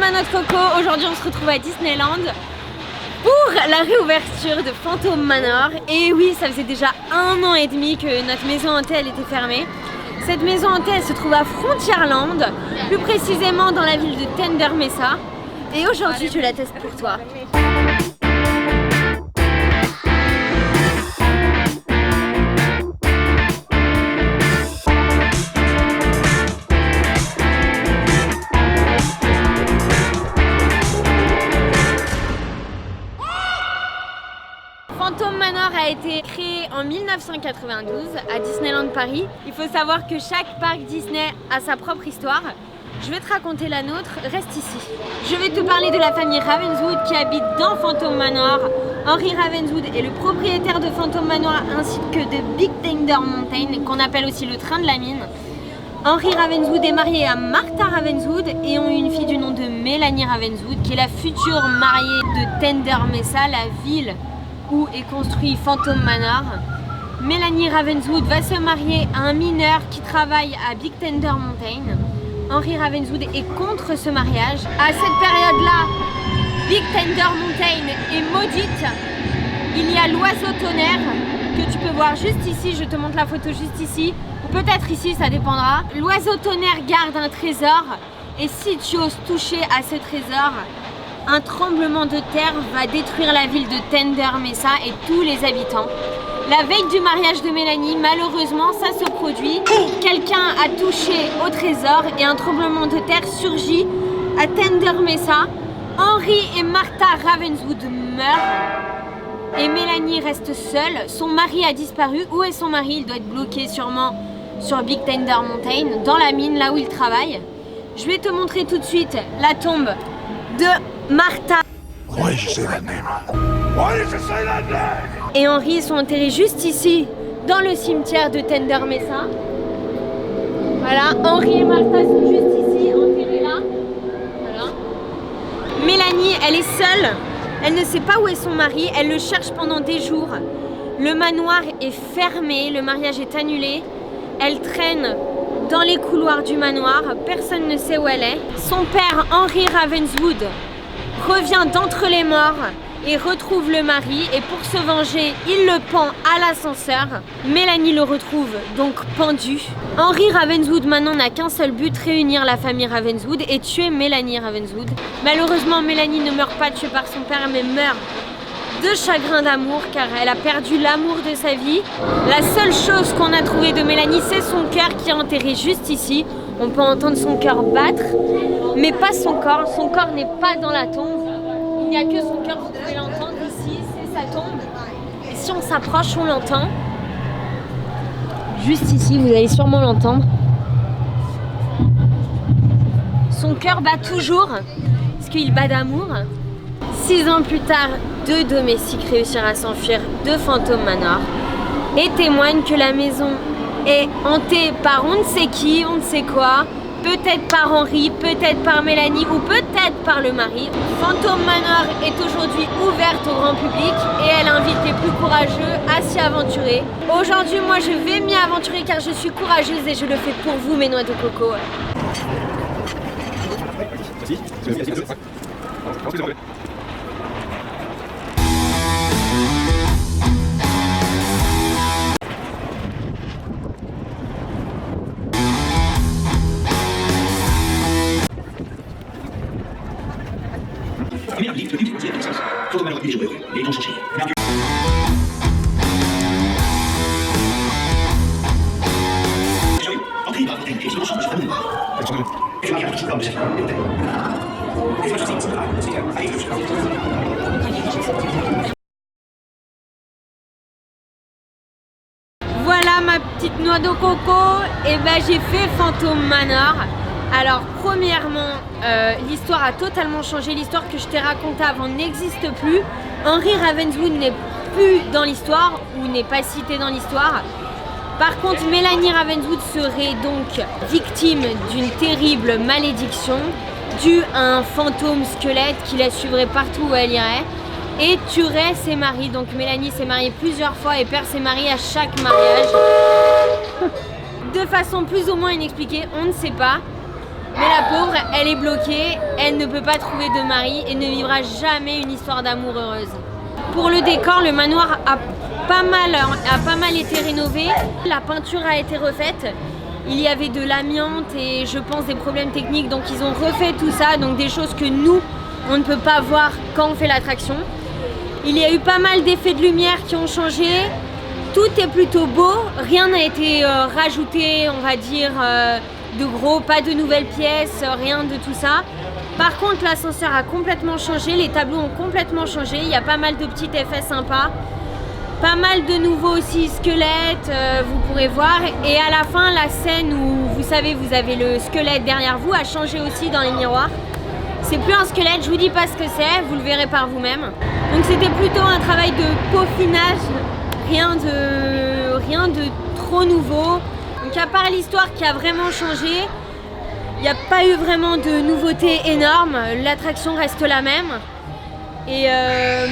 ma noix de coco. Aujourd'hui on se retrouve à Disneyland pour la réouverture de Phantom Manor. Et oui, ça faisait déjà 1 an et demi que notre maison hantée elle était fermée. Cette maison hantée elle se trouve à Frontierland, plus précisément dans la ville de Tender Mesa. Et aujourd'hui je la teste pour toi. Phantom Manor a été créé en 1992 à Disneyland Paris. Il faut savoir que chaque parc Disney a sa propre histoire. Je vais te raconter la nôtre, reste ici. Je vais te parler de la famille Ravenswood qui habite dans Phantom Manor. Henry Ravenswood est le propriétaire de Phantom Manor ainsi que de Big Thunder Mountain, qu'on appelle aussi le train de la mine. Henry Ravenswood est marié à Martha Ravenswood et ont eu une fille du nom de Mélanie Ravenswood qui est la future mariée de Tender Mesa, la ville où est construit Phantom Manor. Mélanie Ravenswood va se marier à un mineur qui travaille à Big Thunder Mountain. Henry Ravenswood est contre ce mariage. À cette période-là, Big Thunder Mountain est maudite. Il y a l'oiseau tonnerre que tu peux voir juste ici. Je te montre la photo juste ici. Ou peut-être ici, ça dépendra. L'oiseau tonnerre garde un trésor. Et si tu oses toucher à ce trésor, un tremblement de terre va détruire la ville de Tender Mesa et tous les habitants. La veille du mariage de Mélanie, malheureusement, ça se produit. Quelqu'un a touché au trésor et un tremblement de terre surgit à Tender Mesa. Henry et Martha Ravenswood meurent et Mélanie reste seule. Son mari a disparu. Où est son mari? Il doit être bloqué sûrement sur Big Thunder Mountain, dans la mine, là où il travaille. Je vais te montrer tout de suite la tombe de Martha. Et Henry sont enterrés juste ici, dans le cimetière de Tender Mesa. Voilà, Henry et Martha sont juste ici, enterrés là. Voilà. Mélanie, elle est seule. Elle ne sait pas où est son mari. Elle le cherche pendant des jours. Le manoir est fermé, le mariage est annulé. Elle traîne dans les couloirs du manoir. Personne ne sait où elle est. Son père, Henry Ravenswood, revient d'entre les morts et retrouve le mari, et pour se venger, il le pend à l'ascenseur. Mélanie le retrouve donc pendu. Henry Ravenswood maintenant n'a qu'un seul but, réunir la famille Ravenswood et tuer Mélanie Ravenswood. Malheureusement, Mélanie ne meurt pas tuée par son père, mais meurt de chagrin d'amour car elle a perdu l'amour de sa vie. La seule chose qu'on a trouvée de Mélanie, c'est son cœur qui est enterré juste ici. On peut entendre son cœur battre, mais pas son corps. Son corps n'est pas dans la tombe. Il n'y a que son cœur, vous pouvez l'entendre ici, c'est sa tombe. Et si on s'approche, on l'entend. Juste ici, vous allez sûrement l'entendre. Son cœur bat toujours, parce qu'il bat d'amour. 6 ans plus tard, 2 domestiques réussirent à s'enfuir de Phantom Manor et témoignent que la maison est hantée par on ne sait qui, on ne sait quoi. Peut-être par Henry, peut-être par Mélanie ou peut-être par le mari. Phantom Manor est aujourd'hui ouverte au grand public et elle invite les plus courageux à s'y aventurer. Aujourd'hui, moi je vais m'y aventurer car je suis courageuse et je le fais pour vous, mes noix de coco. Voilà ma petite noix de coco. Et ben j'ai fait Phantom Manor. Alors premièrement, l'histoire a totalement changé. L'histoire que je t'ai racontée avant n'existe plus. Henry Ravenswood n'est plus dans l'histoire ou n'est pas cité dans l'histoire. Par contre, Mélanie Ravenswood serait donc victime d'une terrible malédiction due à un fantôme squelette qui la suivrait partout où elle irait et tuerait ses maris. Donc Mélanie s'est mariée plusieurs fois et perd ses maris à chaque mariage. De façon plus ou moins inexpliquée, on ne sait pas. Mais la pauvre, elle est bloquée, elle ne peut pas trouver de mari et ne vivra jamais une histoire d'amour heureuse. Pour le décor, le manoir a pas mal été rénové. La peinture a été refaite. Il y avait de l'amiante et je pense des problèmes techniques, donc ils ont refait tout ça, donc des choses que nous, on ne peut pas voir quand on fait l'attraction. Il y a eu pas mal d'effets de lumière qui ont changé. Tout est plutôt beau, rien n'a été rajouté, on va dire, de gros, pas de nouvelles pièces, rien de tout ça. Par contre, l'ascenseur a complètement changé, les tableaux ont complètement changé, il y a pas mal de petits effets sympas. Pas mal de nouveaux aussi squelettes, vous pourrez voir. Et à la fin, la scène où, vous savez, vous avez le squelette derrière vous a changé aussi dans les miroirs. C'est plus un squelette, je vous dis pas ce que c'est, vous le verrez par vous-même. Donc c'était plutôt un travail de peaufinage, rien de trop nouveau. Donc à part l'histoire qui a vraiment changé, il n'y a pas eu vraiment de nouveautés énormes, l'attraction reste la même. Et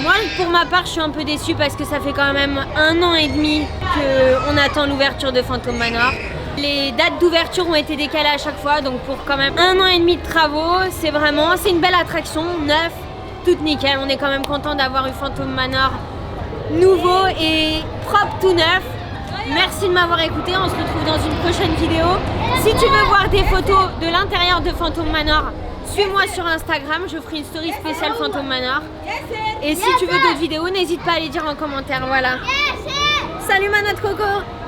moi, pour ma part, je suis un peu déçue parce que ça fait quand même 1 an et demi qu'on attend l'ouverture de Phantom Manor. Les dates d'ouverture ont été décalées à chaque fois, donc pour quand même 1 an et demi de travaux, c'est une belle attraction, neuve, toute nickel. On est quand même content d'avoir eu Phantom Manor nouveau et propre, tout neuf. Merci de m'avoir écouté, on se retrouve dans une prochaine vidéo. Si tu veux voir des photos de l'intérieur de Phantom Manor, suis-moi sur Instagram, je ferai une story spéciale Phantom Manor. Et si tu veux d'autres vidéos, n'hésite pas à les dire en commentaire, voilà. Salut ma noix de coco!